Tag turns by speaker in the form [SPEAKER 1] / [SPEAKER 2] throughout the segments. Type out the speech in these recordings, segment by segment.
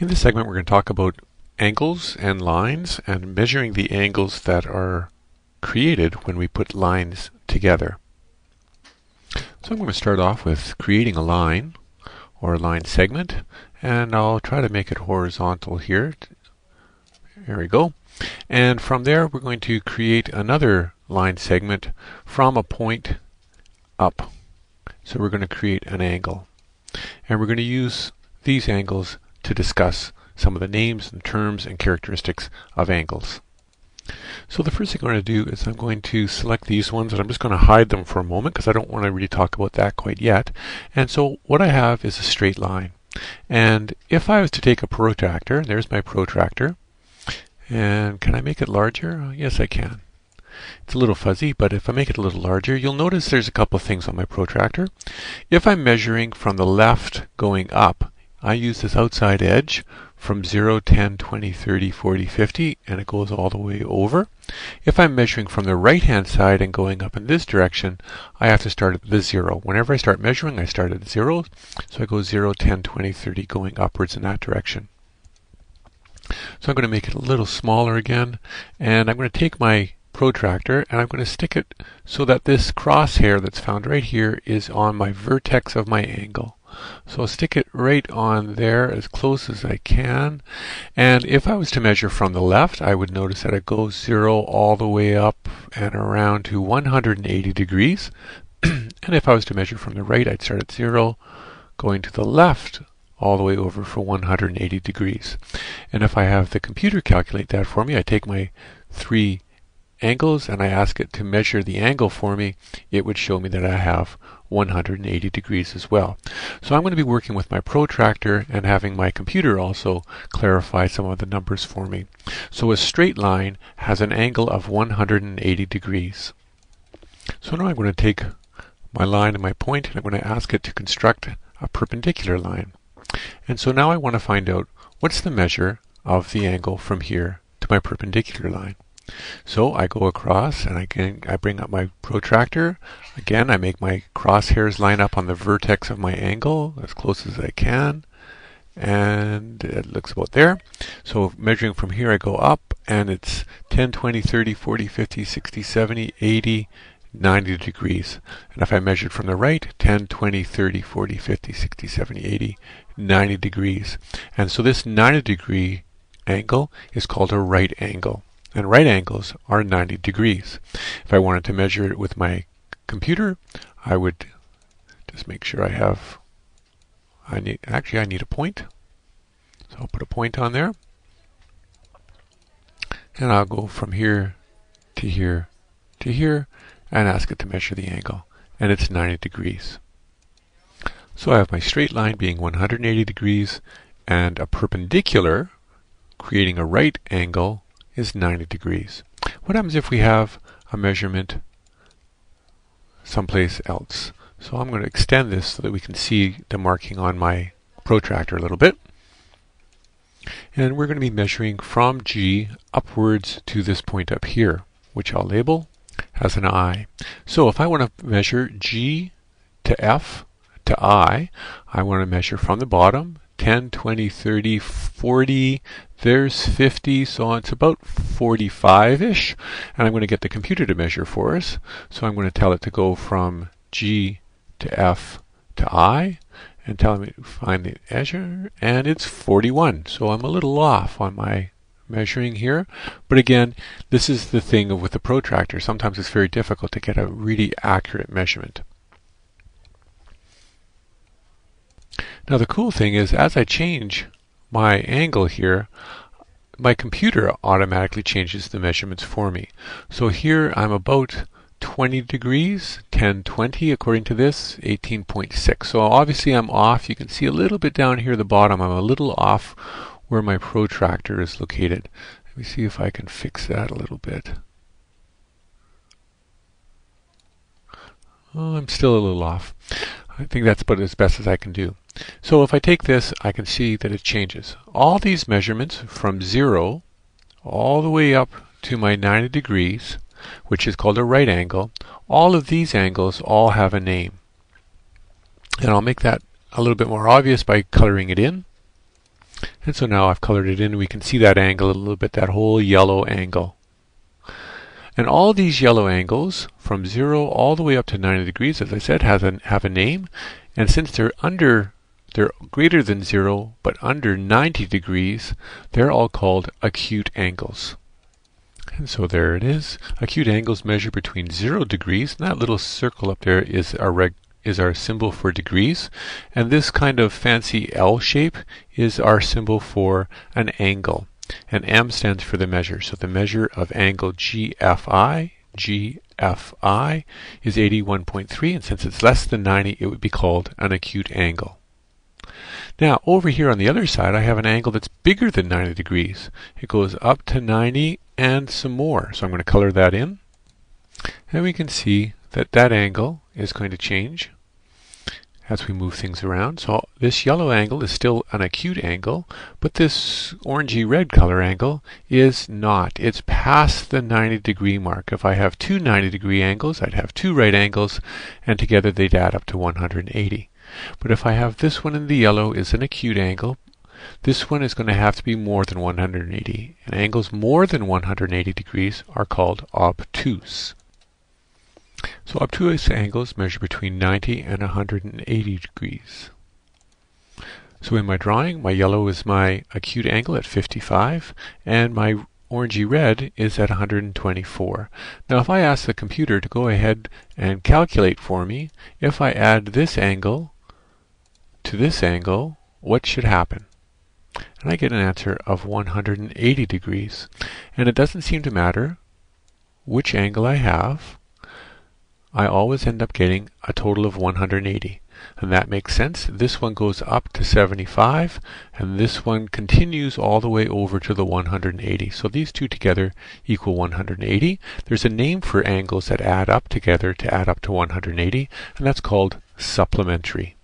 [SPEAKER 1] In this segment, we're going to talk about angles and lines and measuring the angles that are created when we put lines together. So I'm going to start off with creating a line or a line segment, and I'll try to make it horizontal here. There we go. And from there, we're going to create another line segment from a point up. So we're going to create an angle. And we're going to use these angles to discuss some of the names and terms and characteristics of angles. So the first thing I'm going to do is I'm going to select these ones, and I'm just going to hide them for a moment because I don't want to really talk about that quite yet. And so what I have is a straight line. And if I was to take a protractor, there's my protractor, and can I make it larger? Yes, I can. It's a little fuzzy, but if I make it a little larger, you'll notice there's a couple of things on my protractor. If I'm measuring from the left going up, I use this outside edge from 0, 10, 20, 30, 40, 50, and it goes all the way over. If I'm measuring from the right-hand side and going up in this direction, I have to start at the 0. Whenever I start measuring, I start at 0. So I go 0, 10, 20, 30, going upwards in that direction. So I'm going to make it a little smaller again, and I'm going to take my protractor and I'm going to stick it so that this crosshair that's found right here is on my vertex of my angle. So I'll stick it right on there as close as I can. And if I was to measure from the left, I would notice that it goes 0 all the way up and around to 180 degrees. And if I was to measure from the right, I'd start at 0, going to the left all the way over for 180 degrees. And if I have the computer calculate that for me, I take my 3 angles and I ask it to measure the angle for me, it would show me that I have 180 degrees as well. So I'm going to be working with my protractor and having my computer also clarify some of the numbers for me. So a straight line has an angle of 180 degrees. So now I'm going to take my line and my point and I'm going to ask it to construct a perpendicular line. And so now I want to find out what's the measure of the angle from here to my perpendicular line. So I go across and I bring up my protractor. Again, I make my crosshairs line up on the vertex of my angle as close as I can. And it looks about there. So measuring from here, I go up and it's 10, 20, 30, 40, 50, 60, 70, 80, 90 degrees. And if I measured from the right, 10, 20, 30, 40, 50, 60, 70, 80, 90 degrees. And so this 90 degree angle is called a right angle. And right angles are 90 degrees. If I wanted to measure it with my computer, I would just make sure I need a point. So I'll put a point on there. And I'll go from here to here to here and ask it to measure the angle. And it's 90 degrees. So I have my straight line being 180 degrees and a perpendicular, creating a right angle, is 90 degrees. What happens if we have a measurement someplace else? So I'm going to extend this so that we can see the marking on my protractor a little bit. And we're going to be measuring from G upwards to this point up here, which I'll label as an I. So if I want to measure G to F to I want to measure from the bottom 10, 20, 30, 40, there's 50, so it's about 45-ish. And I'm going to get the computer to measure for us. So I'm going to tell it to go from G to F to I and tell me to find the measure, and it's 41. So I'm a little off on my measuring here. But again, this is the thing with the protractor. Sometimes it's very difficult to get a really accurate measurement. Now the cool thing is, as I change my angle here, my computer automatically changes the measurements for me. So here I'm about 20 degrees, 10, 20 according to this, 18.6. So obviously I'm off. You can see a little bit down here at the bottom. I'm a little off where my protractor is located. Let me see if I can fix that a little bit. Oh, I'm still a little off. I think that's about as best as I can do. So if I take this, I can see that it changes. All these measurements from 0 all the way up to my 90 degrees, which is called a right angle, all of these angles all have a name. And I'll make that a little bit more obvious by coloring it in. And so now I've colored it in. We can see that angle a little bit, that whole yellow angle. And all these yellow angles, from 0 all the way up to 90 degrees, as I said, have a name. And since they're greater than 0 but under 90 degrees, they're all called acute angles. And so there it is. Acute angles measure between 0 degrees, and that little circle up there is our symbol for degrees. And this kind of fancy L shape is our symbol for an angle. And M stands for the measure. So the measure of angle GFI is 81.3, and since it's less than 90, it would be called an acute angle. Now, over here on the other side, I have an angle that's bigger than 90 degrees. It goes up to 90 and some more. So I'm going to color that in. And we can see that that angle is going to change as we move things around. So this yellow angle is still an acute angle, but this orangey red color angle is not. It's past the 90 degree mark. If I have two 90 degree angles, I'd have two right angles, and together they'd add up to 180. But if I have this one in the yellow is an acute angle, this one is going to have to be more than 180. And angles more than 180 degrees are called obtuse. So obtuse angles measure between 90 and 180 degrees. So in my drawing, my yellow is my acute angle at 55, and my orangey red is at 124. Now if I ask the computer to go ahead and calculate for me, if I add this angle to this angle, what should happen? And I get an answer of 180 degrees. And it doesn't seem to matter which angle I have. I always end up getting a total of 180. And that makes sense. This one goes up to 75, and this one continues all the way over to the 180. So these two together equal 180. There's a name for angles that add up together to add up to 180, and that's called supplementary.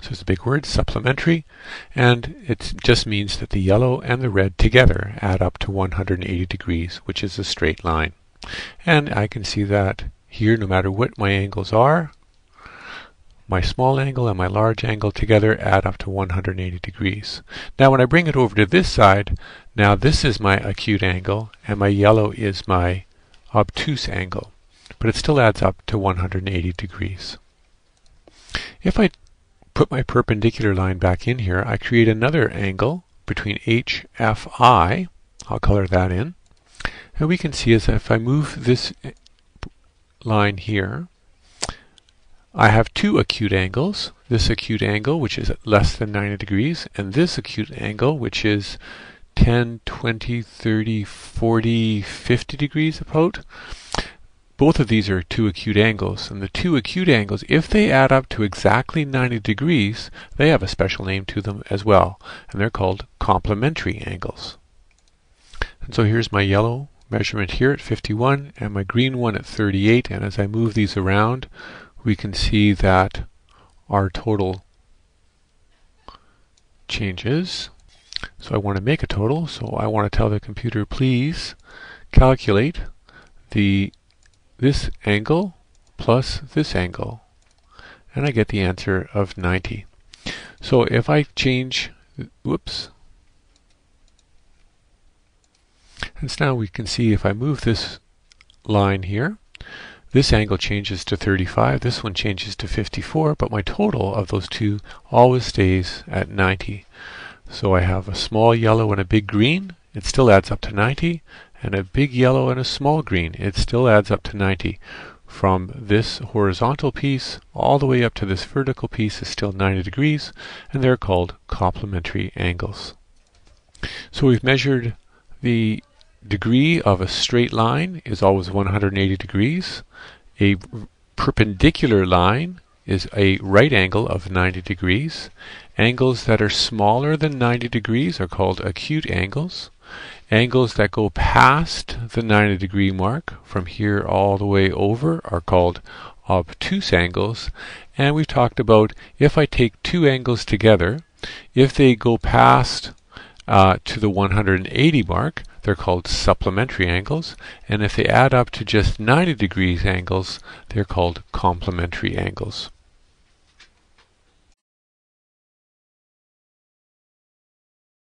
[SPEAKER 1] So it's a big word, supplementary, and it just means that the yellow and the red together add up to 180 degrees, which is a straight line. And I can see that here, no matter what my angles are, my small angle and my large angle together add up to 180 degrees. Now when I bring it over to this side, now this is my acute angle, and my yellow is my obtuse angle, but it still adds up to 180 degrees. If I put my perpendicular line back in here, I create another angle between HFI. I'll color that in. And we can see as if I move this line here, I have two acute angles. This acute angle, which is less than 90 degrees, and this acute angle, which is 10, 20, 30, 40, 50 degrees about. Both of these are two acute angles, and the two acute angles, if they add up to exactly 90 degrees, they have a special name to them as well, and they're called complementary angles. And so here's my yellow measurement here at 51, and my green one at 38, and as I move these around, we can see that our total changes. So I want to make a total, so I want to tell the computer, please calculate this angle plus this angle, and I get the answer of 90. So if I change, whoops, and so now we can see if I move this line here, this angle changes to 35, this one changes to 54, but my total of those two always stays at 90. So I have a small yellow and a big green, it still adds up to 90, and a big yellow and a small green, it still adds up to 90. From this horizontal piece all the way up to this vertical piece is still 90 degrees, and they're called complementary angles. So we've measured the degree of a straight line is always 180 degrees. A perpendicular line is a right angle of 90 degrees. Angles that are smaller than 90 degrees are called acute angles. Angles that go past the 90 degree mark from here all the way over are called obtuse angles. And we've talked about if I take two angles together, if they go past to the 180 mark, they're called supplementary angles, and if they add up to just 90 degrees angles, they're called complementary angles.